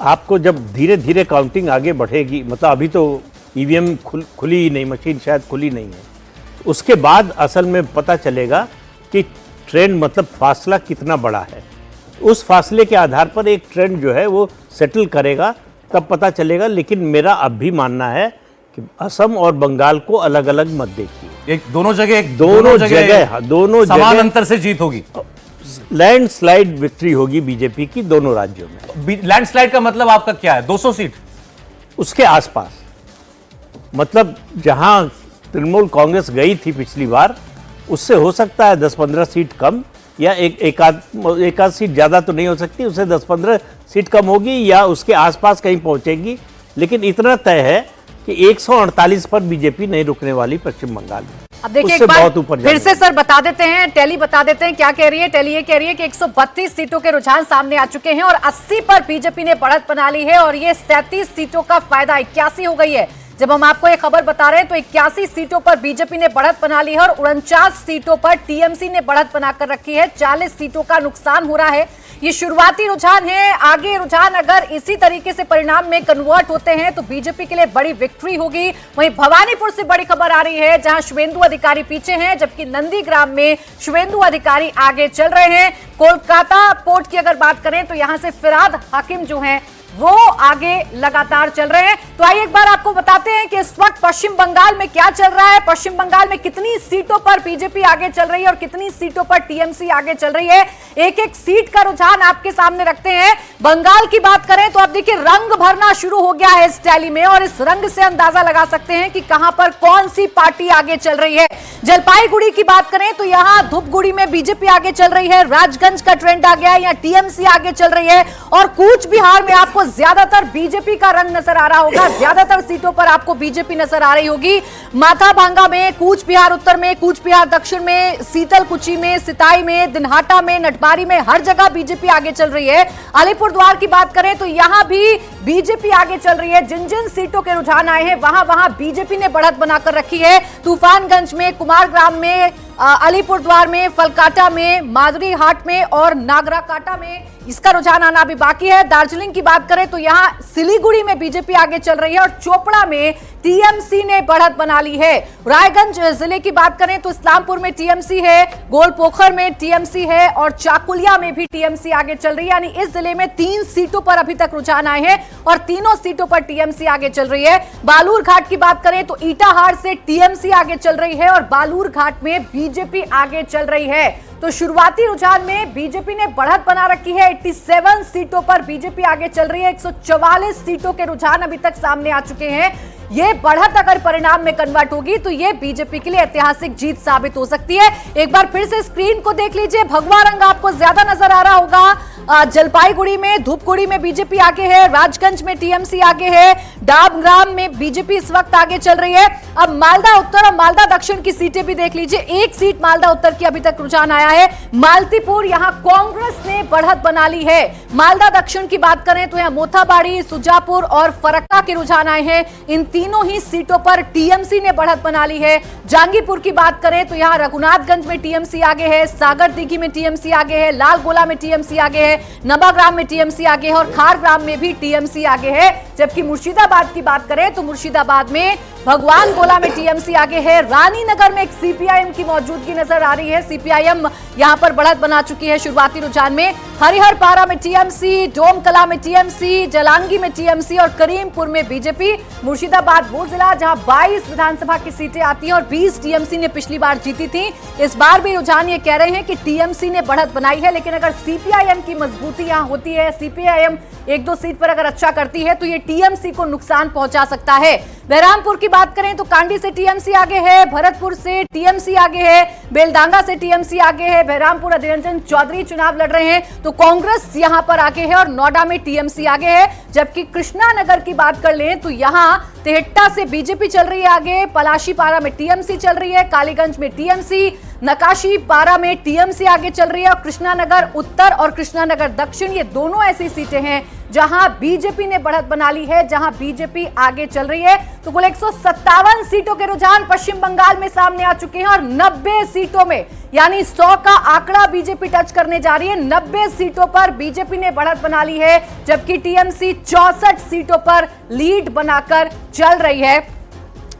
आपको जब धीरे धीरे काउंटिंग आगे बढ़ेगी, मतलब अभी तो ईवीएम खुली ही नहीं, मशीन शायद खुली नहीं है, उसके बाद असल में पता चलेगा कि ट्रेंड मतलब फासला कितना बड़ा है। उस फासले के आधार पर एक ट्रेंड जो है वो सेटल करेगा, तब पता चलेगा। लेकिन मेरा अब भी मानना है कि असम और बंगाल को अलग अलग मत देखिए, दोनों जगह समान अंतर से जीत होगी। लैंडस्लाइड विक्ट्री होगी बीजेपी की दोनों राज्यों में। लैंडस्लाइड का मतलब आपका क्या है? 200 सीट उसके आसपास, मतलब जहां तृणमूल कांग्रेस गई थी पिछली बार, उससे हो सकता है 10-15 सीट कम, या एक आध सीट ज्यादा तो नहीं हो सकती, उससे 10-15 सीट कम होगी या उसके आसपास कहीं पहुंचेगी। लेकिन इतना तय है कि 148 पर बीजेपी नहीं रुकने वाली पश्चिम बंगाल में। अब देखिए एक बार फिर से सर बता देते हैं, टैली बता देते हैं क्या कह रही है। टैली ये कह रही है कि 132 सीटों के रुझान सामने आ चुके हैं और 80 पर बीजेपी ने बढ़त बना ली है और ये 37 सीटों का फायदा 81 हो गई है। जब हम आपको ये खबर बता रहे हैं तो 81 सीटों पर बीजेपी ने बढ़त बना ली है और 49 सीटों पर टीएमसी ने बढ़त बनाकर रखी है। 40 सीटों का नुकसान हो रहा है। ये शुरुआती रुझान है, आगे रुझान अगर इसी तरीके से परिणाम में कन्वर्ट होते हैं तो बीजेपी के लिए बड़ी विक्ट्री होगी। वहीं भवानीपुर से बड़ी खबर आ रही है जहां शुभेंदु अधिकारी पीछे हैं, जबकि नंदीग्राम में शुभेंदु अधिकारी आगे चल रहे हैं। कोलकाता पोर्ट की अगर बात करें तो यहां से फिराद हाकिम जो हैं वो आगे लगातार चल रहे हैं। तो आइए एक बार आपको बताते हैं कि इस वक्त पश्चिम बंगाल में क्या चल रहा है। पश्चिम बंगाल में कितनी सीटों पर बीजेपी आगे चल रही है और कितनी सीटों पर टीएमसी आगे चल रही है, एक एक सीट का रुझान आपके सामने रखते हैं। बंगाल की बात करें तो अब देखिए रंग भरना शुरू हो गया है इस टैली में और इस रंग से अंदाजा लगा सकते हैं कि कहां पर कौन सी पार्टी आगे चल रही है। जलपाईगुड़ी की बात करें तो यहां धूपगुड़ी में बीजेपी आगे चल रही है, राजगंज का ट्रेंड आ गया है, यहां टीएमसी आगे चल रही है और कूच बिहार में आपको ज्यादातर बीजेपी का रंग नजर आ रहा होगा। ज्यादातर सीटों पर आपको बीजेपी नजर आ रही होगी। माथाभांगा में, कूच बिहार उत्तर में, कूच बिहार दक्षिण में, सीतलकुची में, सिताई में, दिनहाटा में, नटबारी में, हर जगह बीजेपी आगे चल रही है। अलीपुरद्वार की बात करें तो यहां भी बीजेपी आगे चल रही है। जिन जिन सीटों के रुझान आए हैं वहां वहां बीजेपी ने बढ़त बनाकर रखी है। तूफानगंज में, कुमारग्राम में, अलीपुरद्वार में, फलकाटा में, माधुरी हाट में और नागराकाटा में इसका रुझान आना अभी बाकी है। दार्जिलिंग की बात करें तो यहां सिलीगुड़ी में बीजेपी आगे चल रही है और चोपड़ा में टीएमसी ने बढ़त बना ली है। रायगंज जिले की बात करें तो इस्लामपुर में टीएमसी है, गोलपोखर में टीएमसी है और चाकुलिया में भी टीएमसी आगे चल रही है। यानी इस जिले में 3 सीटों पर अभी तक रुझान आए हैं और तीनों सीटों पर टीएमसी आगे चल रही है। बालूर घाट की बात करें तो ईटाहार से टीएमसी आगे चल रही है और बालूर घाट में बीजेपी आगे चल रही है। तो शुरुआती रुझान में बीजेपी ने बढ़त बना रखी है। 87 सीटों पर बीजेपी आगे चल रही है। 144 सीटों के रुझान अभी तक सामने आ चुके हैं। ये बढ़त अगर परिणाम में कन्वर्ट होगी तो ये बीजेपी के लिए ऐतिहासिक जीत साबित हो सकती है। एक बार फिर से स्क्रीन को देख लीजिए, भगवा रंग आपको ज्यादा नजर आ रहा होगा। जलपाईगुड़ी में, धूपगुड़ी में बीजेपी आगे है, राजगंज में टीएमसी आगे है, डाबग्राम में बीजेपी इस वक्त आगे चल रही है। अब मालदा उत्तर और मालदा दक्षिण की सीटें भी देख लीजिए। एक सीट मालदा उत्तर की अभी तक रुझान आया है, मालतीपुर, यहां कांग्रेस ने बढ़त बना ली है। मालदा दक्षिण की बात करें तो यहां मोथाबाड़ी, सुजापुर और फरक्का के रुझान आए हैं। इन तीनों ही सीटों पर टीएमसी ने बढ़त बना ली है। जांगीपुर की बात करें तो यहां रघुनाथगंज में टीएमसी आगे है, सागर दीघी में टीएमसी आगे है, लालगोला में टीएमसी आगे है, नवाग्राम में टीएमसी आगे है और खारग्राम में भी टीएमसी आगे है। जबकि मुर्शिदाबाद की बात करें तो मुर्शिदाबाद में भगवान गोला में टीएमसी आगे है। रानीनगर में एक सीपीआईएम की मौजूदगी नजर आ रही है, सीपीआईएम यहां पर बढ़त बना चुकी है शुरुआती रुझान में। हरिहरपारा में टीएमसी, डोमकला में टीएमसी, जलांगी में टीएमसी और करीमपुर में बीजेपी। मुर्शिदाबाद वो जिला जहां 22 विधानसभा की सीटें आती हैं और 20 टीएमसी ने पिछली बार जीती थी। इस बार भी रुझान ये कह रहे हैं कि टीएमसी ने बढ़त बनाई है, लेकिन अगर सीपीआईएम की मजबूती यहां होती है, सीपीआईएम 1-2 सीट पर अगर अच्छा करती है तो ये टीएमसी को नुकसान पहुंचा सकता है। बहरामपुर की बात करें तो कांडी से टीएमसी आगे है, भरतपुर से टीएमसी आगे है, बेलडांगा से टीएमसी आगे है। बहरामपुर अधीर रंजन चौधरी चुनाव लड़ रहे हैं तो कांग्रेस यहां पर आगे है और नोएडा में टीएमसी आगे है। जबकि कृष्णानगर की बात कर लें तो यहां तेहट्टा से बीजेपी चल रही है आगे, पलाशीपारा में टीएमसी चल रही है, कालीगंज में टीएमसी, नकाशी पारा में टीएमसी आगे चल रही है और कृष्णानगर उत्तर और कृष्णानगर दक्षिण ये दोनों ऐसी सीटें हैं जहां बीजेपी ने बढ़त बना ली है, जहां बीजेपी आगे चल रही है। तो कुल 157 सीटों के रुझान पश्चिम बंगाल में सामने आ चुके हैं और 90 सीटों में यानी 100 का आंकड़ा बीजेपी टच करने जा रही है। 90 सीटों पर बीजेपी ने बढ़त बना ली है, जबकि टीएमसी 64 सीटों पर लीड बनाकर चल रही है।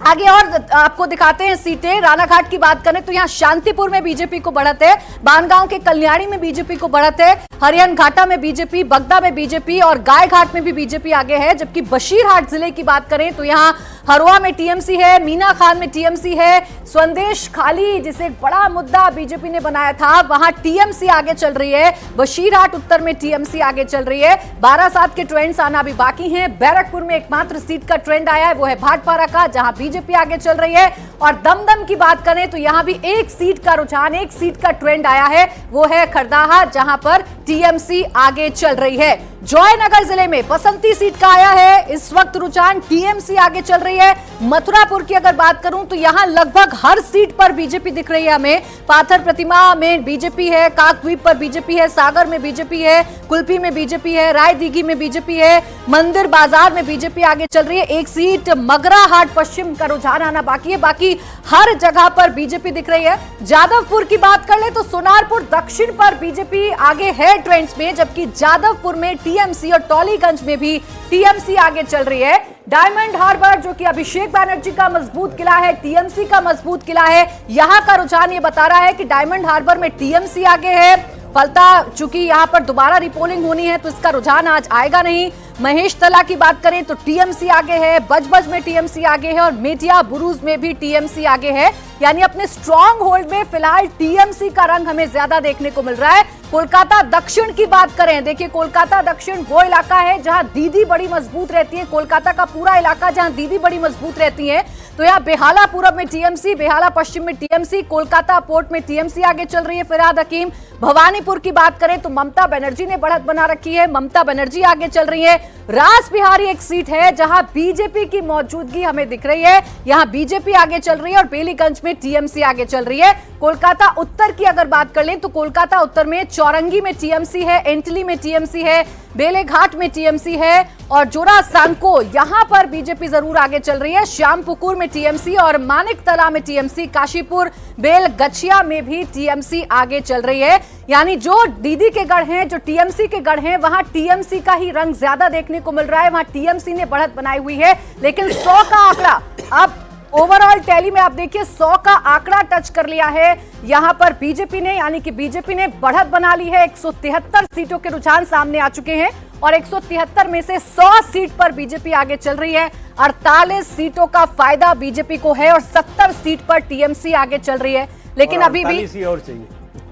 आगे और आपको दिखाते हैं सीटें। रानाघाट की बात करें तो यहां शांतिपुर में बीजेपी को बढ़त है, बानगांव के कल्याणी में बीजेपी को बढ़त है, हरियाणा घाटा में बीजेपी, बगदा में बीजेपी और गायघाट में भी बीजेपी आगे है। जबकि बशीरहाट जिले की बात करें तो यहां हरोआ में टीएमसी है, मीना खान में टीएमसी है, संदेश खाली जिसे एक बड़ा मुद्दा बीजेपी ने बनाया था वहां टीएमसी आगे चल रही है। बशीरहाट उत्तर में टीएमसी आगे चल रही है। 12/7 के ट्रेंड्स आना भी बाकी हैं। बैरकपुर में एकमात्र सीट का ट्रेंड आया है, वो है भाटपारा का, जहां बीजेपी आगे चल रही है। और दमदम की बात करें तो यहां भी एक सीट का रुझान, एक सीट का ट्रेंड आया है, वो है खरदाहा, जहां पर टीएमसी आगे चल रही है। जयनगर जिले में बसंती सीट का आया है इस वक्त रुझान, टीएमसी आगे चल रही है। मथुरापुर की अगर बात करूं तो यहां लगभग हर सीट पर बीजेपी दिख रही है हमें। पाथर प्रतिमा में बीजेपी है, काकद्वीप पर बीजेपी है, सागर में बीजेपी है, कुल्पी में बीजेपी है, रायदीघी में बीजेपी है, मंदिर बाजार में बीजेपी आगे चल रही है। एक सीट मगराहाट पश्चिम का रुझान आना बाकी है, बाकी हर जगह पर बीजेपी दिख रही है। जादवपुर की बात कर ले तो सोनारपुर दक्षिण पर बीजेपी आगे है ट्रेंड्स में, जबकि जादवपुर में टीएमसी और टॉलीगंज में भी टीएमसी आगे चल रही है। डायमंड हार्बर जो कि अभिषेक बैनर्जी का मजबूत किला है, टीएमसी का मजबूत किला है, यहां का रुझान ये बता रहा है कि डायमंड हार्बर में टीएमसी आगे है। फलता चूंकि यहां पर दोबारा रिपोलिंग होनी है तो इसका रुझान आज आएगा नहीं। महेश तला की बात करें तो टीएमसी आगे है, बजबज में टीएमसी आगे है और मेटिया बुरूज में भी टीएमसी आगे है। यानी अपने स्ट्रॉन्ग होल्ड में फिलहाल टीएमसी का रंग हमें ज्यादा देखने को मिल रहा है। कोलकाता दक्षिण की बात करें, देखिए कोलकाता दक्षिण वो इलाका है जहां दीदी बड़ी मजबूत रहती है, कोलकाता का पूरा इलाका जहां दीदी बड़ी मजबूत रहती है। तो यहाँ बेहाला पूरब में टीएमसी, बेहाला पश्चिम में टीएमसी, कोलकाता पोर्ट में टीएमसी आगे चल रही है फिरहाद हकीम। भवानीपुर की बात करें तो ममता बनर्जी ने बढ़त बना रखी है, ममता बनर्जी आगे चल रही है। रास बिहारी एक सीट है जहां बीजेपी की मौजूदगी हमें दिख रही है, यहां बीजेपी आगे चल रही है और बेलीगंज में टीएमसी आगे चल रही है। कोलकाता उत्तर की अगर बात कर लें तो कोलकाता उत्तर में चौरंगी में टीएमसी है, एंटली में टीएमसी है, बेलेघाट में टीएमसी है और जोरा सांको यहां पर बीजेपी जरूर आगे चल रही है। श्यामपुकुर में टीएमसी और मानिक तला में टीएमसी, काशीपुर बेलगछिया में भी टीएमसी आगे चल रही है। यानी जो दीदी के गढ़ हैं, जो टीएमसी के गढ़ हैं, वहां टीएमसी का ही रंग ज्यादा देखने को मिल रहा है, वहां टीएमसी ने बढ़त बनाई हुई है। लेकिन 100 का आंकड़ा अब ओवरऑल टैली में आप देखिए 100 का आंकड़ा टच कर लिया है यहां पर बीजेपी ने, यानी कि बीजेपी ने बढ़त बना ली है। 173 सीटों के रुझान सामने आ चुके हैं और 173 में से 100 सीट पर बीजेपी आगे चल रही है। 48 सीटों का फायदा बीजेपी को है और 70 सीट पर टीएमसी आगे चल रही है। लेकिन अभी भी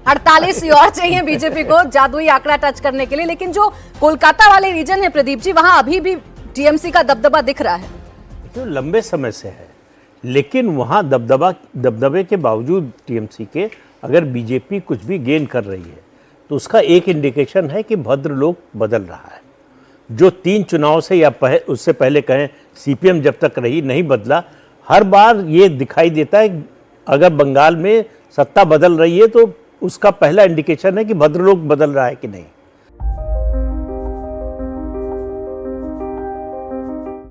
48 और चाहिए बीजेपी को जादुई आंकड़ा टच करने के लिए। लेकिन जो कोलकाता वाले रीजन है प्रदीप जी, वहां अभी भी टीएमसी का दबदबा दिख रहा है। तो लंबे समय से है, लेकिन वहाँ दबदबे के बावजूद टीएमसी के अगर बीजेपी कुछ भी गेन कर रही है तो उसका एक इंडिकेशन है कि भद्र लोक बदल रहा है। जो 3 चुनाव से या उससे पहले कहें सीपीएम जब तक रही नहीं बदला, हर बार ये दिखाई देता है अगर बंगाल में सत्ता बदल रही है तो उसका पहला इंडिकेशन है कि भद्र लोक बदल रहा है कि नहीं।